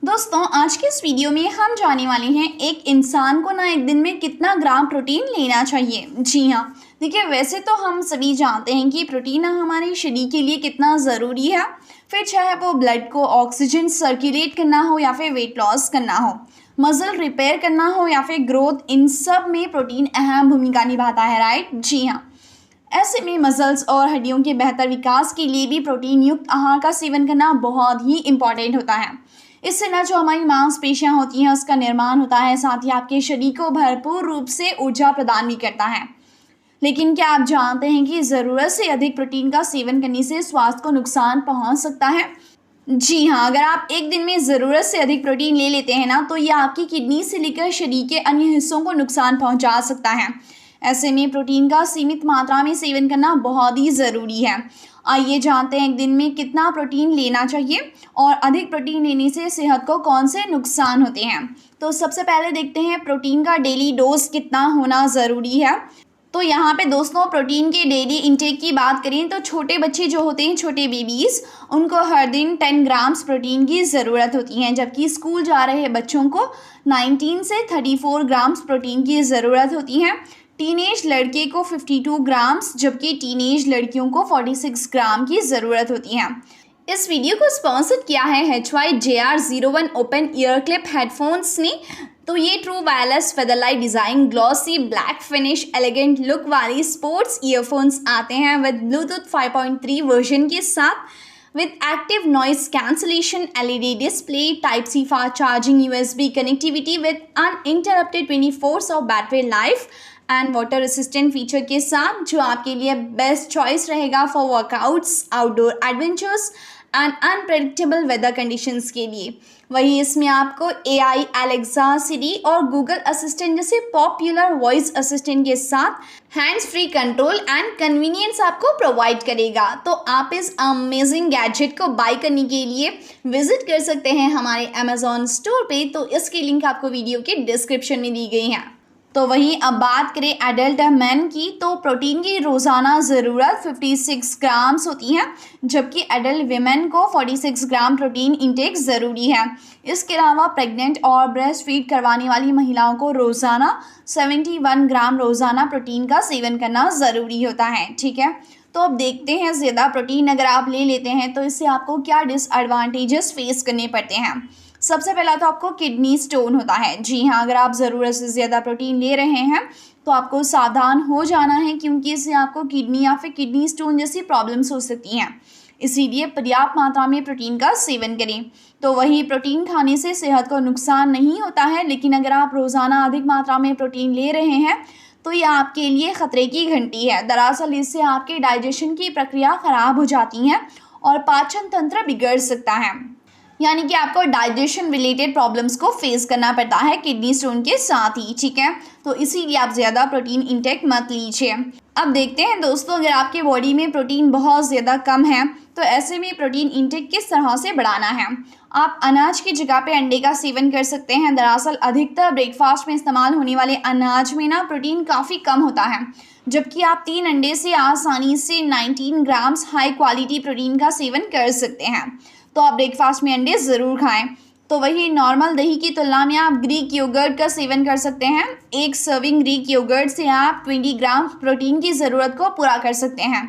दोस्तों आज के इस वीडियो में हम जानने वाले हैं एक इंसान को ना एक दिन में कितना ग्राम प्रोटीन लेना चाहिए। जी हाँ, देखिए वैसे तो हम सभी जानते हैं कि प्रोटीन ना हमारे शरीर के लिए कितना ज़रूरी है। फिर चाहे वो ब्लड को ऑक्सीजन सर्कुलेट करना हो या फिर वेट लॉस करना हो, मसल रिपेयर करना हो या फिर ग्रोथ, इन सब में प्रोटीन अहम भूमिका निभाता है, राइट। जी हाँ, ऐसे में मसल्स और हड्डियों के बेहतर विकास के लिए भी प्रोटीन युक्त आहार का सेवन करना बहुत ही इम्पॉर्टेंट होता है। इससे ना जो हमारी मांसपेशियां होती हैं उसका निर्माण होता है, साथ ही आपके शरीर को भरपूर रूप से ऊर्जा प्रदान भी करता है। लेकिन क्या आप जानते हैं कि ज़रूरत से अधिक प्रोटीन का सेवन करने से स्वास्थ्य को नुकसान पहुंच सकता है। जी हाँ, अगर आप एक दिन में ज़रूरत से अधिक प्रोटीन ले लेते हैं ना तो ये आपकी किडनी से लेकर शरीर के अन्य हिस्सों को नुकसान पहुंचा सकता है। ऐसे में प्रोटीन का सीमित मात्रा में सेवन करना बहुत ही ज़रूरी है। आइए जानते हैं एक दिन में कितना प्रोटीन लेना चाहिए और अधिक प्रोटीन लेने से सेहत को कौन से नुकसान होते हैं। तो सबसे पहले देखते हैं प्रोटीन का डेली डोज कितना होना ज़रूरी है। तो यहाँ पे दोस्तों प्रोटीन के डेली इंटेक की बात करें तो छोटे बच्चे जो होते हैं, छोटे बेबीज़, उनको हर दिन 10 ग्राम्स प्रोटीन की ज़रूरत होती है, जबकि स्कूल जा रहे बच्चों को 19 से 34 ग्राम्स प्रोटीन की ज़रूरत होती है। टीनेज लड़के को 52 ग्राम्स जबकि टीनेज लड़कियों को 46 ग्राम की ज़रूरत होती है। इस वीडियो को स्पॉन्सर किया है HYJR01 open year clip headphones ने। तो ये true wireless featherlight design, glossy black finish, elegant look वाली स्पोर्ट्स ईयरफोन्स आते हैं विद ब्लूटूथ 5.3 वर्जन के साथ, with active noise cancellation, LED display, Type-C fast charging, USB connectivity with uninterrupted 24 hour battery life and water resistant feature के साथ, जो आपके लिए बेस्ट चॉइस रहेगा for workouts, outdoor adventures and unpredictable weather conditions के लिए। वहीं इसमें आपको AI, एलेक्सा, सिरी और गूगल असिस्टेंट जैसे पॉपुलर वॉइस असिस्टेंट के साथ hands free control and convenience आपको प्रोवाइड करेगा। तो आप इस अमेजिंग गैजेट को बाय करने के लिए विजिट कर सकते हैं हमारे Amazon स्टोर पे। तो इसकी लिंक आपको वीडियो के डिस्क्रिप्शन में दी गई है। तो वहीं अब बात करें एडल्ट मैन की, तो प्रोटीन की रोज़ाना ज़रूरत 56 ग्राम्स होती है, जबकि एडल्ट वीमेन को 46 ग्राम प्रोटीन इंटेक ज़रूरी है। इसके अलावा प्रेग्नेंट और ब्रेस्ट फीड करवाने वाली महिलाओं को रोज़ाना 71 ग्राम रोज़ाना प्रोटीन का सेवन करना ज़रूरी होता है। ठीक है, तो अब देखते हैं ज़्यादा प्रोटीन अगर आप ले लेते हैं तो इससे आपको क्या डिसएडवांटेजेस फेस करने पड़ते हैं। सबसे पहला तो आपको किडनी स्टोन होता है। जी हाँ, अगर आप ज़रूरत से ज़्यादा प्रोटीन ले रहे हैं तो आपको सावधान हो जाना है, क्योंकि इससे आपको किडनी या फिर किडनी स्टोन जैसी प्रॉब्लम्स हो सकती हैं। इसीलिए पर्याप्त मात्रा में प्रोटीन का सेवन करें। तो वही प्रोटीन खाने से सेहत को नुकसान नहीं होता है, लेकिन अगर आप रोज़ाना अधिक मात्रा में प्रोटीन ले रहे हैं तो ये आपके लिए ख़तरे की घंटी है। दरअसल इससे आपके डाइजेशन की प्रक्रिया ख़राब हो जाती है और पाचन तंत्र बिगड़ सकता है, यानी कि आपको डाइजेशन रिलेटेड प्रॉब्लम्स को फेस करना पड़ता है किडनी स्टोन के साथ ही। ठीक है, तो इसीलिए आप ज़्यादा प्रोटीन इंटेक मत लीजिए। अब देखते हैं दोस्तों, अगर आपके बॉडी में प्रोटीन बहुत ज़्यादा कम है तो ऐसे में प्रोटीन इंटेक किस तरह से बढ़ाना है। आप अनाज की जगह पे अंडे का सेवन कर सकते हैं। दरअसल अधिकतर ब्रेकफास्ट में इस्तेमाल होने वाले अनाज में ना प्रोटीन काफ़ी कम होता है, जबकि आप 3 अंडे से आसानी से 19 ग्राम्स हाई क्वालिटी प्रोटीन का सेवन कर सकते हैं। तो आप ब्रेकफास्ट में अंडे ज़रूर खाएं। तो वही नॉर्मल दही की तुलना में आप ग्रीक योगर्ट का सेवन कर सकते हैं। एक सर्विंग ग्रीक योगर्ट से आप 20 ग्राम प्रोटीन की ज़रूरत को पूरा कर सकते हैं।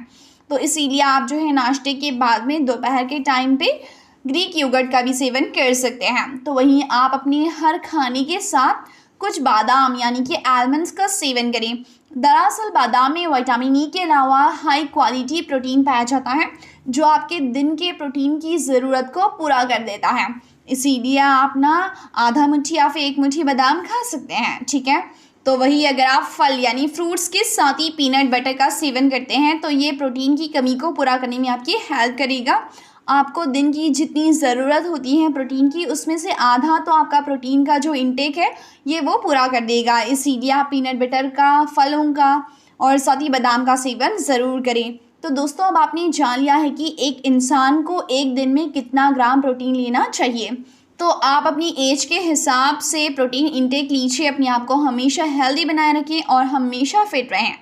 तो इसीलिए आप जो है नाश्ते के बाद में दोपहर के टाइम पे ग्रीक योगर्ट का भी सेवन कर सकते हैं। तो वहीं आप अपने हर खाने के साथ कुछ बादाम यानी कि आलमंड्स का सेवन करें। दरअसल बादाम में विटामिन ई के अलावा हाई क्वालिटी प्रोटीन पाया जाता है, जो आपके दिन के प्रोटीन की ज़रूरत को पूरा कर देता है। इसीलिए आप ना आधा मुट्ठी या फिर 1 मुट्ठी बादाम खा सकते हैं। ठीक है, तो वही अगर आप फल यानी फ्रूट्स के साथ ही पीनट बटर का सेवन करते हैं तो ये प्रोटीन की कमी को पूरा करने में आपकी हेल्प करेगा। आपको दिन की जितनी ज़रूरत होती है प्रोटीन की, उसमें से आधा तो आपका प्रोटीन का जो इंटेक है ये वो पूरा कर देगा। इसीलिए आप पीनट बटर का, फलों का और साथ ही बादाम का सेवन ज़रूर करें। तो दोस्तों अब आपने जान लिया है कि एक इंसान को एक दिन में कितना ग्राम प्रोटीन लेना चाहिए। तो आप अपनी एज के हिसाब से प्रोटीन इंटेक लीजिए, अपने आप को हमेशा हेल्दी बनाए रखें और हमेशा फिट रहें।